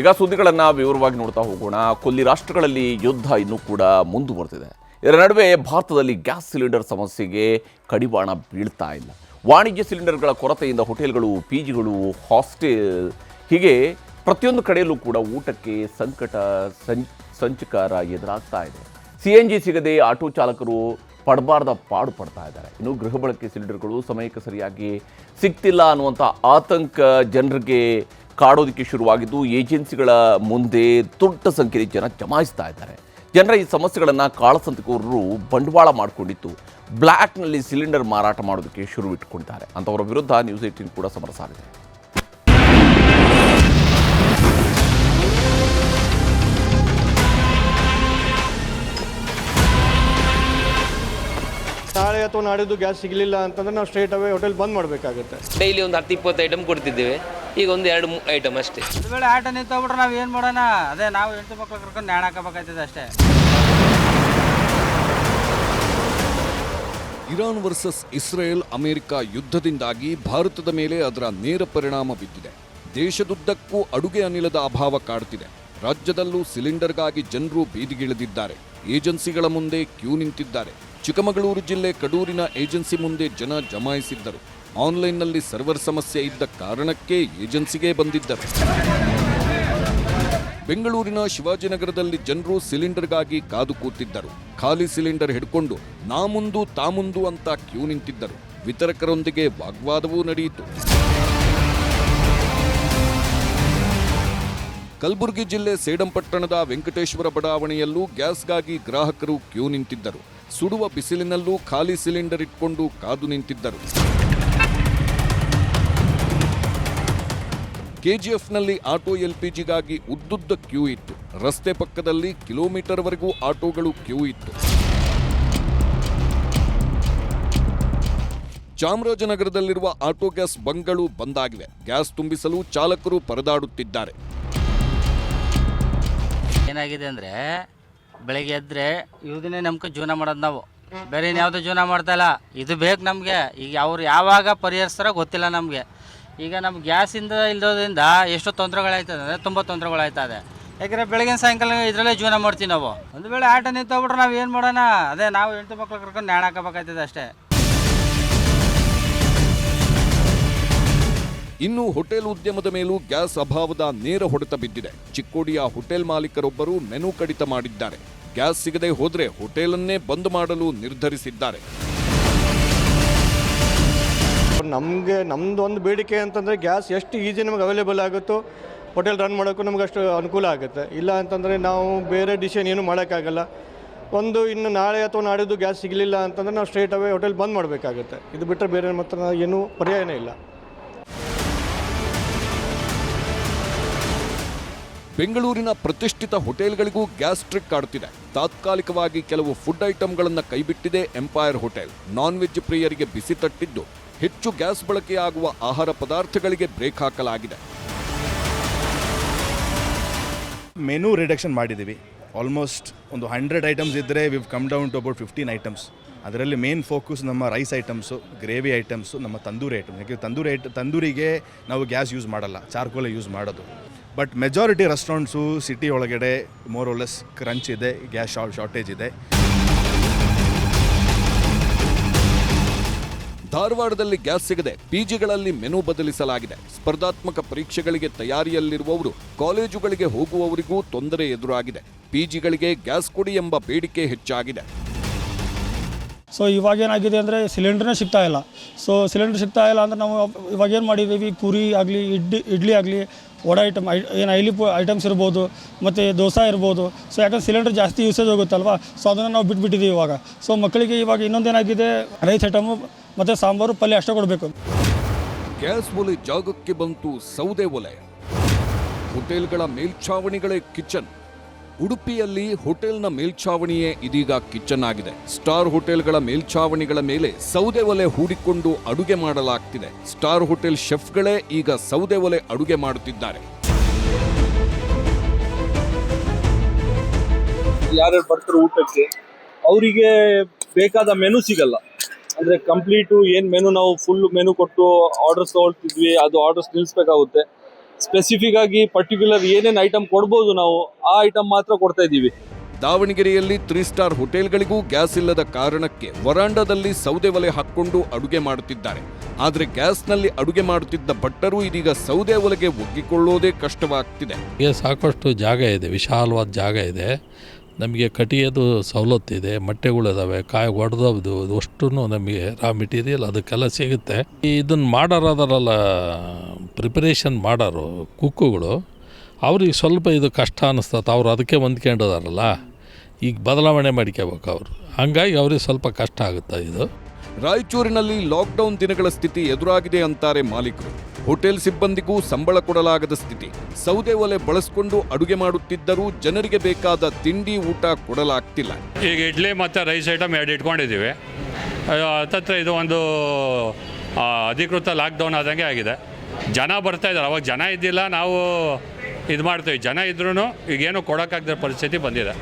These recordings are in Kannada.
ಈಗ ಸುದ್ದಿಗಳನ್ನು ವಿವರವಾಗಿ ನೋಡ್ತಾ ಹೋಗೋಣ. ಕೊಲ್ಲಿ ರಾಷ್ಟ್ರಗಳಲ್ಲಿ ಯುದ್ಧ ಇನ್ನೂ ಕೂಡ ಮುಂದುವರೆದಿದೆ. ಇದರ ನಡುವೆ ಭಾರತದಲ್ಲಿ ಗ್ಯಾಸ್ ಸಿಲಿಂಡರ್ ಸಮಸ್ಯೆಗೆ ಕಡಿವಾಣ ಬೀಳ್ತಾ ಇಲ್ಲ. ವಾಣಿಜ್ಯ ಸಿಲಿಂಡರ್ಗಳ ಕೊರತೆಯಿಂದ ಹೋಟೆಲ್ಗಳು, ಪಿಜಿಗಳು, ಹಾಸ್ಟೆಲ್ ಹೀಗೆ ಪ್ರತಿಯೊಂದು ಕಡೆಯಲ್ಲೂ ಕೂಡ ಊಟಕ್ಕೆ ಸಂಚಕಾರ ಎದುರಾಗ್ತಾ ಇದೆ. CNG ಸಿಗದೆ ಆಟೋ ಚಾಲಕರು ಪಡಬಾರ್ದ ಪಾಡು ಪಡ್ತಾ ಇದ್ದಾರೆ. ಇನ್ನು ಗೃಹ ಬಳಕೆ ಸಿಲಿಂಡರ್ಗಳು ಸಮಯಕ್ಕೆ ಸರಿಯಾಗಿ ಸಿಗ್ತಿಲ್ಲ ಅನ್ನುವಂಥ ಆತಂಕ ಜನರಿಗೆ ಕಾಡೋದಕ್ಕೆ ಶುರುವಾಗಿದ್ದು, ಏಜೆನ್ಸಿಗಳ ಮುಂದೆ ದೊಡ್ಡ ಸಂಖ್ಯೆಯಲ್ಲಿ ಜನ ಜಮಾಯಿಸ್ತಾ ಇದ್ದಾರೆ. ಜನರ ಈ ಸಮಸ್ಯೆಗಳನ್ನು ಕಾಳಸಂತೆಕೋರರು ಬಂಡವಾಳ ಮಾಡಿಕೊಂಡಿದ್ದು ಬ್ಲ್ಯಾಕ್ನಲ್ಲಿ ಸಿಲಿಂಡರ್ ಮಾರಾಟ ಮಾಡೋದಕ್ಕೆ ಶುರು ಇಟ್ಕೊಂಡಿದ್ದಾರೆ. ಅಂಥವರ ವಿರುದ್ಧ ನ್ಯೂಸ್ 18 ಕೂಡ ಸಮರ ಸಾರಿದೆ. ನಾಳೆ ಅಥವಾ ನಾಡಿದ್ದು ಗ್ಯಾಸ್ ಸಿಗಲಿಲ್ಲ ಅಂತಂದ್ರೆ ನಾವು ಸ್ಟ್ರೇಟ್ ಅವೇ ಹೋಟೆಲ್ ಬಂದ್ ಮಾಡಬೇಕಾಗುತ್ತೆ. ಡೈಲಿ ಒಂದು 10-20 ಐಟಮ್ ಕೊಡ್ತಿದ್ದೇವೆ, ಈಗ ಒಂದು 2 ಐಟಮ್ ಅಷ್ಟೇ. ಒಂದು ವೇಳೆ ಆಟ ನಿಂತೋಗ್ಬಿಟ್ರೆ ನಾವು ಏನು ಮಾಡೋಣ? ಅದೇ ನಾವು ಹೆಂಡತಿ ಮಕ್ಕಳು ಕರ್ಕೊಂಡು ನ್ಯಾಣ ಹಾಕಬೇಕಾಗ್ತದೆ ಅಷ್ಟೇ. ಇರಾನ್ ವರ್ಸಸ್ ಇಸ್ರೇಲ್ ಅಮೆರಿಕ ಯುದ್ಧದಿಂದಾಗಿ ಭಾರತದ ಮೇಲೆ ಅದರ ನೇರ ಪರಿಣಾಮ ಬಿದ್ದಿದೆ. ದೇಶದುದ್ದಕ್ಕೂ ಅಡುಗೆ ಅನಿಲದ ಅಭಾವ ಕಾಡ್ತಿದೆ. ರಾಜ್ಯದಲ್ಲೂ ಸಿಲಿಂಡರ್ಗಾಗಿ ಜನರು ಬೀದಿಗಿಳಿದಿದ್ದಾರೆ. ಏಜೆನ್ಸಿಗಳ ಮುಂದೆ ಕ್ಯೂ ನಿಂತಿದ್ದಾರೆ. ಚಿಕ್ಕಮಗಳೂರು ಜಿಲ್ಲೆ ಕಡೂರಿನ ಏಜೆನ್ಸಿ ಮುಂದೆ ಜನ ಜಮಾಯಿಸಿದ್ದರು. ಆನ್ಲೈನ್ನಲ್ಲಿ ಸರ್ವರ್ ಸಮಸ್ಯೆ ಇದ್ದ ಕಾರಣಕ್ಕೆ ಏಜೆನ್ಸಿಗೆ ಬಂದಿದ್ದರು. ಬೆಂಗಳೂರಿನ ಶಿವಾಜಿನಗರದಲ್ಲಿ ಜನರು ಸಿಲಿಂಡರ್ಗಾಗಿ ಕಾದು ಕೂತಿದ್ದರು. ಖಾಲಿ ಸಿಲಿಂಡರ್ ಹಿಡ್ಕೊಂಡು ನಾ ಮುಂದು ತಾ ಮುಂದು ಅಂತ ಕ್ಯೂ ನಿಂತಿದ್ದರು. ವಿತರಕರೊಂದಿಗೆ ವಾಗ್ವಾದವೂ ನಡೆಯಿತು. ಕಲಬುರಗಿ ಜಿಲ್ಲೆ ಸೇಡಂಪಟ್ಟಣದ ವೆಂಕಟೇಶ್ವರ ಬಡಾವಣೆಯಲ್ಲೂ ಗ್ಯಾಸ್ಗಾಗಿ ಗ್ರಾಹಕರು ಕ್ಯೂ ನಿಂತಿದ್ದರು. ಸುಡುವ ಬಿಸಿಲಿನಲ್ಲೂ ಖಾಲಿ ಸಿಲಿಂಡರ್ ಇಟ್ಕೊಂಡು ಕಾದು ನಿಂತಿದ್ದರು. KGFನಲ್ಲಿ ಆಟೋ LPGಗಾಗಿ ಉದ್ದುದ್ದ ಕ್ಯೂ ಇತ್ತು. ರಸ್ತೆ ಪಕ್ಕದಲ್ಲಿ ಕಿಲೋಮೀಟರ್ವರೆಗೂ ಆಟೋಗಳು ಕ್ಯೂ ಇತ್ತು. ಚಾಮರಾಜನಗರದಲ್ಲಿರುವ ಆಟೋ ಗ್ಯಾಸ್ ಬಂಕ್ಗಳು ಬಂದಾಗಿವೆ. ಗ್ಯಾಸ್ ತುಂಬಿಸಲು ಚಾಲಕರು ಪರದಾಡುತ್ತಿದ್ದಾರೆ. ಏನಾಗಿದೆ ಅಂದರೆ ಬೆಳಗ್ಗೆ ಎದ್ದರೆ ಇದನ್ನೇ ನಮ್ಗೆ ಜೀವನ ಮಾಡೋದು, ನಾವು ಬೇರೆ ಇನ್ಯಾವುದೂ ಜೀವನ ಮಾಡ್ತಾ ಇಲ್ಲ. ಇದು ಬೇಕು ನಮಗೆ. ಈಗ ಅವ್ರು ಯಾವಾಗ ಪರಿಹರಿಸ್ತಾರೋ ಗೊತ್ತಿಲ್ಲ ನಮಗೆ. ಈಗ ನಮ್ಮ ಗ್ಯಾಸಿಂದ ಇಲ್ಲೋದ್ರಿಂದ ಎಷ್ಟು ತೊಂದರೆಗಳಾಯ್ತದೆ ಅಂದರೆ ತುಂಬ ತೊಂದರೆಗಳಾಯ್ತದೆ. ಯಾಕೆಂದರೆ ಬೆಳಗಿನ ಸಾಯಂಕಾಲ ಇದರಲ್ಲೇ ಜೀವನ ಮಾಡ್ತೀವಿ ನಾವು. ಒಂದು ವೇಳೆ ಆಟ ನಿಂತೋಗ್ಬಿಟ್ರೆ ನಾವು ಏನು ಮಾಡೋಣ? ಅದೇ ನಾವು ಹೆಂಡತಿ ಮಕ್ಕಳು ಕರ್ಕೊಂಡು ನ್ಯಾಣ ಹಾಕಬೇಕಾಗ್ತದೆ ಅಷ್ಟೇ. ಇನ್ನು ಹೋಟೆಲ್ ಉದ್ಯಮದ ಮೇಲೂ ಗ್ಯಾಸ್ ಅಭಾವದ ನೇರ ಹೊಡೆತ ಬಿದ್ದಿದೆ. ಚಿಕ್ಕೋಡಿಯ ಹೋಟೆಲ್ ಮಾಲೀಕರೊಬ್ಬರು ಮೆನು ಕಡಿತ ಮಾಡಿದ್ದಾರೆ. ಗ್ಯಾಸ್ ಸಿಗದೆ ಹೋದ್ರೆ ಹೋಟೆಲನ್ನೇ ಬಂದ್ ಮಾಡಲು ನಿರ್ಧರಿಸಿದ್ದಾರೆ. ನಮ್ದು ಒಂದು ಬೇಡಿಕೆ ಅಂತಂದರೆ ಗ್ಯಾಸ್ ಎಷ್ಟು ಈಸಿ ನಮಗೆ ಅವೈಲೇಬಲ್ ಆಗುತ್ತೋ ಹೋಟೆಲ್ ರನ್ ಮಾಡೋಕ್ಕೂ ನಮ್ಗೆ ಅಷ್ಟು ಅನುಕೂಲ ಆಗುತ್ತೆ. ಇಲ್ಲ ಅಂತಂದರೆ ನಾವು ಬೇರೆ ಡಿಸಿಷನ್ ಏನು ಮಾಡೋಕ್ಕಾಗಲ್ಲ. ಇನ್ನು ನಾಳೆ ಅಥವಾ ನಾಡಿದ್ದು ಗ್ಯಾಸ್ ಸಿಗಲಿಲ್ಲ ಅಂತಂದರೆ ನಾವು ಸ್ಟ್ರೇಟ್ ಅವೇ ಹೋಟೆಲ್ ಬಂದ್ ಮಾಡಬೇಕಾಗುತ್ತೆ. ಇದು ಬಿಟ್ಟರೆ ಬೇರೆ ಮಾತ್ರ ಏನೂ ಪರ್ಯಾಯನೇ ಇಲ್ಲ. ಬೆಂಗಳೂರಿನ ಪ್ರತಿಷ್ಠಿತ ಹೋಟೆಲ್ಗಳಿಗೂ ಗ್ಯಾಸ್ ಟ್ರಿಕ್ ಕಾಡುತ್ತಿದೆ. ತಾತ್ಕಾಲಿಕವಾಗಿ ಕೆಲವು ಫುಡ್ ಐಟಂಗಳನ್ನು ಕೈಬಿಟ್ಟಿದೆ ಎಂಪೈರ್ ಹೋಟೆಲ್. ನಾನ್ ವೆಜ್ ಪ್ರಿಯರಿಗೆ ಬಿಸಿ ತಟ್ಟಿದ್ದು, ಹೆಚ್ಚು ಗ್ಯಾಸ್ ಬಳಕೆಯಾಗುವ ಆಹಾರ ಪದಾರ್ಥಗಳಿಗೆ ಬ್ರೇಕ್ ಹಾಕಲಾಗಿದೆ. ಮೆನು ರಿಡಕ್ಷನ್ ಮಾಡಿದ್ದೀವಿ. ಆಲ್ಮೋಸ್ಟ್ ಒಂದು 100 ಐಟಮ್ಸ್ ಇದ್ದರೆ we come down to about 15 items. ಅದರಲ್ಲಿ ಮೇನ್ ಫೋಕಸ್ ನಮ್ಮ ರೈಸ್ ಐಟಮ್ಸು, ಗ್ರೇವಿ ಐಟಮ್ಸು, ನಮ್ಮ ತಂದೂರಿ ಐಟಮ್ಸ್. ಯಾಕೆ ತಂದೂರಿಗೆ ನಾವು ಗ್ಯಾಸ್ ಯೂಸ್ ಮಾಡಲ್ಲ, ಚಾರ್ಕೋಲೇ ಯೂಸ್ ಮಾಡೋದು. ಬಟ್ ಮೆಜಾರಿಟಿ ರೆಸ್ಟೋರೆಂಟ್ಸು ಸಿಟಿ ಒಳಗಡೆ ಮೋರ್ ಆರ್ ಲೆಸ್ ಕ್ರಂಚ್ ಇದೆ, ಗ್ಯಾಸ್ ಶಾರ್ಟೇಜ್ ಇದೆ. ಧಾರವಾಡದಲ್ಲಿ ಗ್ಯಾಸ್ ಸಿಗದೆ ಪಿಜಿಗಳಲ್ಲಿ ಮೆನು ಬದಲಿಸಲಾಗಿದೆ. ಸ್ಪರ್ಧಾತ್ಮಕ ಪರೀಕ್ಷೆಗಳಿಗೆ ತಯಾರಿಯಲ್ಲಿರುವವರು, ಕಾಲೇಜುಗಳಿಗೆ ಹೋಗುವವರಿಗೂ ತೊಂದರೆ ಎದುರಾಗಿದೆ. ಪಿಜಿಗಳಿಗೆ ಗ್ಯಾಸ್ ಕೊಡಿ ಎಂಬ ಬೇಡಿಕೆ ಹೆಚ್ಚಾಗಿದೆ. ಸೊ ಇವಾಗೇನಾಗಿದೆ ಅಂದರೆ ಸಿಲಿಂಡರ್ನೇ ಸಿಗ್ತಾ ಇಲ್ಲ. ಸೊ ಸಿಲಿಂಡರ್ ಸಿಗ್ತಾ ಇಲ್ಲ ಅಂದರೆ ನಾವು ಇವಾಗೇನು ಮಾಡಿದ್ದೀವಿ, ಪೂರಿ ಆಗಲಿ, ಇಡ್ಲಿ ಆಗಲಿ, ವಡೆ ಐಟಮ್ ಏನು ಐಟಮ್ಸ್ ಇರ್ಬೋದು, ಮತ್ತು ದೋಸೆ ಇರ್ಬೋದು. ಸೊ ಯಾಕಂದ್ರೆ ಸಿಲಿಂಡರ್ ಜಾಸ್ತಿ ಯೂಸೇಜ್ ಹೋಗುತ್ತಲ್ವ, ಸೊ ಅದನ್ನು ನಾವು ಬಿಟ್ಬಿಟ್ಟಿದ್ದೀವಿ ಇವಾಗ. ಸೊ ಮಕ್ಕಳಿಗೆ ಇವಾಗ ಇನ್ನೊಂದೇನಾಗಿದೆ, ರೈಸ್ ಐಟಮು ಮತ್ತು ಸಾಂಬಾರು ಪಲ್ಯ ಅಷ್ಟೇ ಕೊಡಬೇಕು. ಗ್ಯಾಸ್ ಒಲೆ ಜಾಗಕ್ಕೆ ಬಂತು ಸೌದೆ ಒಲೆ. ಹೋಟೆಲ್ಗಳ ಮೇಲ್ಛಾವಣಿಗಳೇ ಕಿಚನ್. ಉಡುಪಿಯಲ್ಲಿ ಹೋಟೆಲ್ನ ಮೇಲ್ಛಾವಣಿಯೇ ಇದೀಗ ಕಿಚನ್ ಆಗಿದೆ. ಸ್ಟಾರ್ ಹೋಟೆಲ್ಗಳ ಮೇಲ್ಛಾವಣಿಗಳ ಮೇಲೆ ಸೌದೆ ಒಲೆ ಹೂಡಿಕೊಂಡು ಅಡುಗೆ ಮಾಡಲಾಗ್ತಿದೆ. ಸ್ಟಾರ್ ಹೋಟೆಲ್ ಶೆಫ್ಗಳೇ ಈಗ ಸೌದೆ ಒಲೆ ಅಡುಗೆ ಮಾಡುತ್ತಿದ್ದಾರೆ. ಯಾರ್ಯಾರು ಬರ್ತಾರೆ ಊಟಕ್ಕೆ ಅವರಿಗೆ ಬೇಕಾದ ಮೆನು ಸಿಗಲ್ಲ. ಅಂದರೆ ಕಂಪ್ಲೀಟು ಏನು ಮೆನು ನಾವು ಫುಲ್ ಮೆನು ಕೊಟ್ಟು ಆರ್ಡರ್ಸ್ ತೊಗೊಳ್ತಿದ್ವಿ, ಅದು ಆರ್ಡರ್ಸ್ ನಿಲ್ಲಿಸ್ಬೇಕಾಗುತ್ತೆ. ಸ್ಪೆಸಿಫಿಕ್ ಆಗಿ ಪರ್ಟಿಕ್ಯುಲರ್ ಏನೇನು ಐಟಮ್ ಕೊಡ್ಬೋದು ನಾವು ಆ ಐಟಮ್ ಮಾತ್ರ ಕೊಡ್ತಾ ಇದ್ದೀವಿ. ದಾವಣಗೆರೆಯಲ್ಲಿ 3 ಸ್ಟಾರ್ ಹೋಟೆಲ್ಗಳಿಗೂ ಗ್ಯಾಸ್ ಇಲ್ಲದ ಕಾರಣಕ್ಕೆ ವರಾಂಡದಲ್ಲಿ ಸೌದೆ ಒಲೆ ಹಾಕ್ಕೊಂಡು ಅಡುಗೆ ಮಾಡುತ್ತಿದ್ದಾರೆ. ಆದರೆ ಗ್ಯಾಸ್ನಲ್ಲಿ ಅಡುಗೆ ಮಾಡುತ್ತಿದ್ದ ಭಟ್ಟರು ಇದೀಗ ಸೌದೆ ಒಲೆಗೆ ಒಗ್ಗಿಕೊಳ್ಳೋದೇ ಕಷ್ಟವಾಗ್ತಿದೆ. ಸಾಕಷ್ಟು ಜಾಗ ಇದೆ, ವಿಶಾಲವಾದ ಜಾಗ ಇದೆ, ನಮಗೆ ಕಟಿಯೋದು ಸವಲತ್ತಿದೆ, ಮೊಟ್ಟೆಗಳಿದಾವೆ, ಕಾಯಿ ಒಡೆದೋದು ಅಷ್ಟು ನಮಗೆ ರಾ ಮೆಟೀರಿಯಲ್ ಅದಕ್ಕೆಲ್ಲ ಸಿಗುತ್ತೆ. ಇದನ್ನು ಮಾಡೋರಲ್ಲ, ಪ್ರಿಪರೇಷನ್ ಮಾಡೋರು ಕುಕ್ಕುಗಳು, ಅವ್ರಿಗೆ ಸ್ವಲ್ಪ ಇದು ಕಷ್ಟ ಅನ್ನಿಸ್ತದೆ. ಅವ್ರು ಅದಕ್ಕೆ ಹೊಂದ್ಕೊಂಡಿದಾರಲ್ಲ, ಈಗ ಬದಲಾವಣೆ ಮಾಡ್ಕೋಬೇಕು ಅವರು, ಹಂಗಾಗಿ ಅವ್ರಿಗೆ ಸ್ವಲ್ಪ ಕಷ್ಟ ಆಗುತ್ತೆ. ಇದು ರಾಯಚೂರಿನಲ್ಲಿ ಲಾಕ್ಡೌನ್ ದಿನಗಳ ಸ್ಥಿತಿ ಎದುರಾಗಿದೆ ಅಂತಾರೆ ಮಾಲೀಕರು. ಹೋಟೆಲ್ ಸಿಬ್ಬಂದಿಗೂ ಸಂಬಳ ಕೊಡಲಾಗದ ಸ್ಥಿತಿ. ಸೌದೆ ಒಲೆ ಬಳಸಿಕೊಂಡು ಅಡುಗೆ ಮಾಡುತ್ತಿದ್ದರೂ ಜನರಿಗೆ ಬೇಕಾದ ತಿಂಡಿ ಊಟ ಕೊಡಲಾಗ್ತಿಲ್ಲ. ಈಗ ಇಡ್ಲಿ ಮತ್ತು ರೈಸ್ ಐಟಮ್ 2 ಇಟ್ಕೊಂಡಿದ್ದೀವಿ. ಹತ್ತತ್ರ ಇದು ಒಂದು ಅಧಿಕೃತ ಲಾಕ್ಡೌನ್ ಆದಂಗೆ ಆಗಿದೆ. ಜನ ಬರ್ತಾ ಇದ್ದಾರೆ, ಅವಾಗ ಜನ ಇದ್ದಿಲ್ಲ, ನಾವು ಇದು ಮಾಡ್ತೀವಿ. ಜನ ಇದ್ರೂ ಈಗೇನು ಕೊಡೋಕ್ಕಾಗದ ಪರಿಸ್ಥಿತಿ ಬಂದಿದೆ.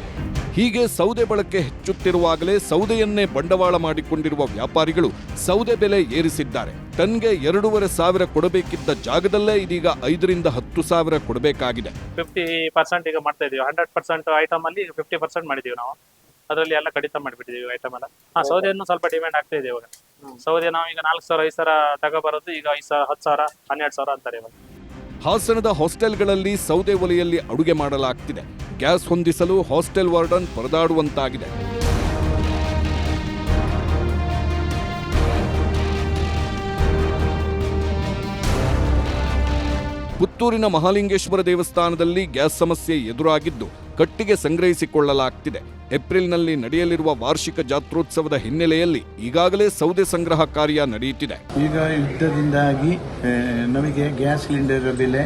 ಹೀಗೆ ಸೌದೆ ಬಳಕೆ ಹೆಚ್ಚುತ್ತಿರುವಾಗಲೇ ಸೌದೆಯನ್ನೇ ಬಂಡವಾಳ ಮಾಡಿಕೊಂಡಿರುವ ವ್ಯಾಪಾರಿಗಳು ಸೌದೆ ಬೆಲೆ ಏರಿಸಿದ್ದಾರೆ. ಟನ್ಗೆ 2,500 ಕೊಡಬೇಕಿದ್ದ ಜಾಗದಲ್ಲೇ ಇದೀಗ 5,000 to 10,000 ಕೊಡಬೇಕಾಗಿದೆ. 50% ಈಗ ಮಾಡ್ತಾ ಇದೀವಿ. 100% ಐಟಮ್ ಅಲ್ಲಿ 50% ಮಾಡಿದೀವಿ ನಾವು. ಅದರಲ್ಲಿ ಎಲ್ಲ ಕಡಿತ ಮಾಡಿಬಿಟ್ಟಿದೀವಿ ಐಟಮ್ ಎಲ್ಲ. ಸೌದೆಯನ್ನು ಸ್ವಲ್ಪ ಡಿಮ್ಯಾಂಡ್ ಆಗ್ತಾ ಇದೆ ಇವಾಗ. ಸೌದೆ ನಾವು ಈಗ 4,000 5,000 ತಗೋಬರೋದು ಈಗ 5,000 10,000 12,000 ಅಂತಾರೆ ಇವಾಗ. ಹಾಸನದ ಹಾಸ್ಟೆಲ್ಗಳಲ್ಲಿ ಸೌದೆ ಒಲೆಯಲ್ಲಿ ಅಡುಗೆ ಮಾಡಲಾಗ್ತಿದೆ. ಗ್ಯಾಸ್ ಹೊಂದಿಸಲು ಹಾಸ್ಟೆಲ್ ವಾರ್ಡನ್ ಪರದಾಡುವಂತಾಗಿದೆ. ಪುತ್ತೂರಿನ ಮಹಾಲಿಂಗೇಶ್ವರ ದೇವಸ್ಥಾನದಲ್ಲಿ ಗ್ಯಾಸ್ ಸಮಸ್ಯೆ ಎದುರಾಗಿದ್ದು ಕಟ್ಟಿಗೆ ಸಂಗ್ರಹಿಸಿಕೊಳ್ಳಲಾಗ್ತಿದೆ. ಏಪ್ರಿಲ್ನಲ್ಲಿ ನಡೆಯಲಿರುವ ವಾರ್ಷಿಕ ಜಾತ್ರೋತ್ಸವದ ಹಿನ್ನೆಲೆಯಲ್ಲಿ ಈಗಾಗಲೇ ಸೌದೆ ಸಂಗ್ರಹ ಕಾರ್ಯ ನಡೆಯುತ್ತಿದೆ. ಈಗ ಯುದ್ಧದಿಂದಾಗಿ ನಮಗೆ ಗ್ಯಾಸ್ ಸಿಲಿಂಡರ್ ಬೆಲೆ,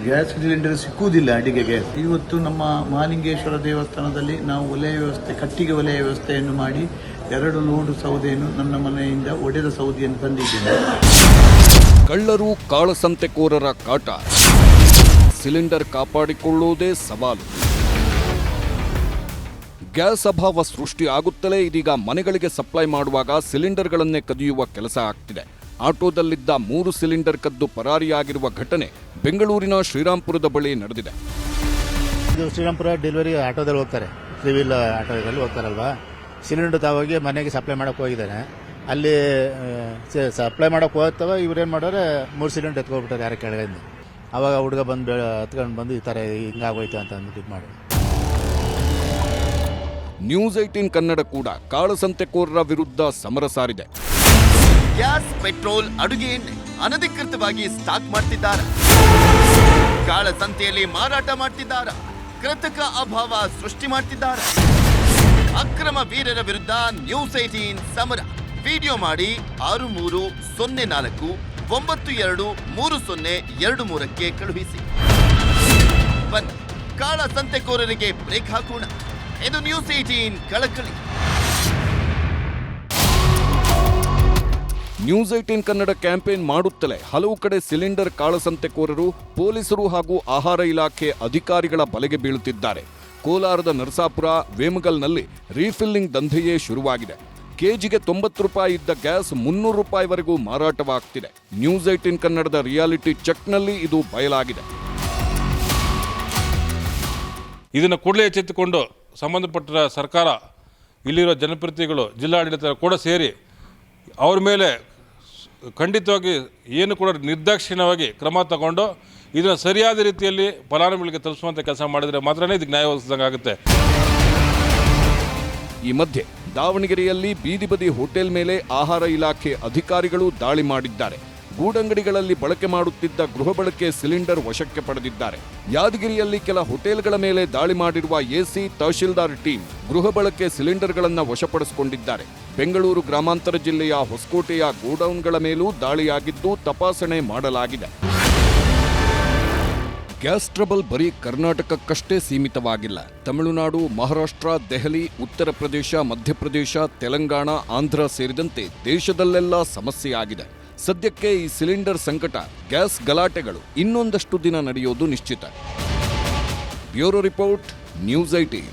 ಗ್ಯಾಸ್ ಸಿಲಿಂಡರ್ ಸಿಕ್ಕುವುದಿಲ್ಲ ಅಡಿಗೆಗೆ. ಇವತ್ತು ನಮ್ಮ ಮಹಾಲಿಂಗೇಶ್ವರ ದೇವಸ್ಥಾನದಲ್ಲಿ ನಾವು ಒಲೆಯ ವ್ಯವಸ್ಥೆ, ಕಟ್ಟಿಗೆ ಒಲೆಯ ವ್ಯವಸ್ಥೆಯನ್ನು ಮಾಡಿ 2 ಲೋಡ್ ಸೌದೆಯನ್ನು ನನ್ನ ಮನೆಯಿಂದ ಒಡೆದ ಸೌದೆಯನ್ನು ತಂದಿದ್ದೇನೆ. ಕಳ್ಳರು, ಕಾಳಸಂತೆಕೋರರ ಕಾಟ, ಸಿಲಿಂಡರ್ ಕಾಪಾಡಿಕೊಳ್ಳುವುದೇ ಸವಾಲು. ಗ್ಯಾಸ್ ಅಭಾವ ಸೃಷ್ಟಿ ಆಗುತ್ತಲೇ ಇದೀಗ ಮನೆಗಳಿಗೆ ಸಪ್ಲೈ ಮಾಡುವಾಗ ಸಿಲಿಂಡರ್ಗಳನ್ನೇ ಕದಿಯುವ ಕೆಲಸ ಆಗ್ತಿದೆ. ಆಟೋದಲ್ಲಿದ್ದ 3 ಸಿಲಿಂಡರ್ ಕದ್ದು ಪರಾರಿಯಾಗಿರುವ ಘಟನೆ ಬೆಂಗಳೂರಿನ ಶ್ರೀರಾಂಪುರದ ಬಳಿ ನಡೆದಿದೆ. ಇದು ಶ್ರೀರಾಂಪುರ ಡೆಲಿವರಿ ಆಟೋದಲ್ಲಿ ಹೋಗ್ತಾರೆ, ಸಿವಿಲ್ ಆಟೋದಲ್ಲಿ ಹೋಗ್ತಾರಲ್ವಾ. ಸಿಲಿಂಡರ್ ತಾವಾಗಿ ಮನೆಗೆ ಸಪ್ಲೈ ಮಾಡೋಕೆ ಹೋಗಿದ್ದಾನೆ. ಅಲ್ಲಿ ಸಪ್ಲೈ ಮಾಡೋಕೆ ಹೋಗ್ತಾವ, ಇವ್ರೇನು ಮಾಡೋರೆ 3 ಸಿಲಿಂಡರ್ ಎತ್ಕೊಬಿಟ್ಟಾರೆ ಯಾರ ಕೆಳಗಿಂದ. ಅವಾಗ ಹುಡುಗ ಬಂದು ಹತ್ಕೊಂಡು ಬಂದು ಈ ಥರ ಹಿಂಗಾಗೋಯ್ತು ಅಂತ ಅಂದ್ಬಿಟ್ಟು ಇದು ಮಾಡಿ. ನ್ಯೂಸ್ 18 ಕನ್ನಡ ಕೂಡ ಕಾಳಸಂತೆಕೋರರ ವಿರುದ್ಧ ಸಮರ ಸಾರಿದೆ. ಗ್ಯಾಸ್, ಪೆಟ್ರೋಲ್, ಅಡುಗೆ ಎಣ್ಣೆ ಅನಧಿಕೃತವಾಗಿ ಸ್ಟಾಕ್ ಮಾಡ್ತಿದ್ದಾರೆ, ಕಾಳಸಂತೆಯಲ್ಲಿ ಮಾರಾಟ ಮಾಡ್ತಿದ್ದಾರೆ, ಕೃತಕ ಅಭಾವ ಸೃಷ್ಟಿ ಮಾಡ್ತಿದ್ದಾರೆ. ಅಕ್ರಮ ವೀರರ ವಿರುದ್ಧ ನ್ಯೂಸ್ 18 ಸಮರ. ವಿಡಿಯೋ ಮಾಡಿ 6304 923023ಕ್ಕೆ ಕಳುಹಿಸಿ. ಬನ್ನಿ, ಕಾಳಸಂತೆಕೋರರಿಗೆ ಬ್ರೇಕ್ ಹಾಕೋಣ. ಇದು ನ್ಯೂಸ್ 18 ಕಳಕಳಿ. ನ್ಯೂಸ್ 18 ಕನ್ನಡ ಕ್ಯಾಂಪೇನ್ ಮಾಡುತ್ತಲೇ ಹಲವು ಕಡೆ ಸಿಲಿಂಡರ್ ಕಾಳಸಂತೆಕೋರರು ಪೊಲೀಸರು ಹಾಗೂ ಆಹಾರ ಇಲಾಖೆ ಅಧಿಕಾರಿಗಳ ಬಲೆಗೆ ಬೀಳುತ್ತಿದ್ದಾರೆ. ಕೋಲಾರದ ನರಸಾಪುರ, ವೇಮಗಲ್ನಲ್ಲಿ ರೀಫಿಲ್ಲಿಂಗ್ ದಂಧೆಯೇ ಶುರುವಾಗಿದೆ. ಕೆಜಿಗೆ 90 ರೂಪಾಯಿ ಇದ್ದ ಗ್ಯಾಸ್ 300 ರೂಪಾಯಿವರೆಗೂ ಮಾರಾಟವಾಗ್ತಿದೆ. ನ್ಯೂಸ್ 18 ಕನ್ನಡದ ರಿಯಾಲಿಟಿ ಚೆಕ್ನಲ್ಲಿ ಇದು ಬಯಲಾಗಿದೆ. ಇದನ್ನು ಕೂಡಲೇ ಎಚ್ಚೆತ್ತುಕೊಂಡು ಸಂಬಂಧಪಟ್ಟ ಸರ್ಕಾರ, ಇಲ್ಲಿರೋ ಜನಪ್ರತಿನಿಧಿಗಳು, ಜಿಲ್ಲಾಡಳಿತ ಕೂಡ ಸೇರಿ ಅವ್ರ ಮೇಲೆ ಖಂಡಿತವಾಗಿ ಏನು ಕೂಡ ನಿರ್ದಾಕ್ಷಿಣ್ಯವಾಗಿ ಕ್ರಮ ತಗೊಂಡು ಇದನ್ನು ಸರಿಯಾದ ರೀತಿಯಲ್ಲಿ ಫಲಾನುಭವಿಗಳಿಗೆ ತಲುಪಿಸುವಂಥ ಕೆಲಸ ಮಾಡಿದರೆ ಮಾತ್ರನೇ ಇದಕ್ಕೆ ನ್ಯಾಯ ಒದಗಿಸಿದಂಗೆ ಆಗುತ್ತೆ. ಈ ಮಧ್ಯೆ ದಾವಣಗೆರೆಯಲ್ಲಿ ಬೀದಿ ಬದಿ ಹೋಟೆಲ್ ಮೇಲೆ ಆಹಾರ ಇಲಾಖೆ ಅಧಿಕಾರಿಗಳು ದಾಳಿ ಮಾಡಿದ್ದಾರೆ. ಗೂಡಂಗಡಿಗಳಲ್ಲಿ ಬಳಕೆ ಮಾಡುತ್ತಿದ್ದ ಗೃಹ ಬಳಕೆ ಸಿಲಿಂಡರ್ ವಶಕ್ಕೆ ಪಡೆದಿದ್ದಾರೆ. ಯಾದಗಿರಿಯಲ್ಲಿ ಕೆಲ ಹೋಟೆಲ್ಗಳ ಮೇಲೆ ದಾಳಿ ಮಾಡಿರುವ ಎಸಿ ತಹಶೀಲ್ದಾರ್ ಟೀಮ್ ಗೃಹ ಬಳಕೆ ಸಿಲಿಂಡರ್ಗಳನ್ನು ವಶಪಡಿಸಿಕೊಂಡಿದ್ದಾರೆ. ಬೆಂಗಳೂರು ಗ್ರಾಮಾಂತರ ಜಿಲ್ಲೆಯ ಹೊಸಕೋಟೆಯ ಗೋಡೌನ್ಗಳ ಮೇಲೂ ದಾಳಿಯಾಗಿದ್ದು ತಪಾಸಣೆ ಮಾಡಲಾಗಿದೆ. ಗ್ಯಾಸ್ ಟ್ರಬಲ್ ಬರೀ ಕರ್ನಾಟಕಕ್ಕಷ್ಟೇ ಸೀಮಿತವಾಗಿಲ್ಲ. ತಮಿಳುನಾಡು, ಮಹಾರಾಷ್ಟ್ರ, ದೆಹಲಿ, ಉತ್ತರ ಪ್ರದೇಶ, ಮಧ್ಯಪ್ರದೇಶ, ತೆಲಂಗಾಣ, ಆಂಧ್ರ ಸೇರಿದಂತೆ ದೇಶದಲ್ಲೆಲ್ಲ ಸಮಸ್ಯೆಯಾಗಿದೆ. ಸದ್ಯಕ್ಕೆ ಈ ಸಿಲಿಂಡರ್ ಸಂಕಟ, ಗ್ಯಾಸ್ ಗಲಾಟೆಗಳು ಇನ್ನೊಂದಷ್ಟು ದಿನ ನಡೆಯೋದು ನಿಶ್ಚಿತ. Bureau report, news 18.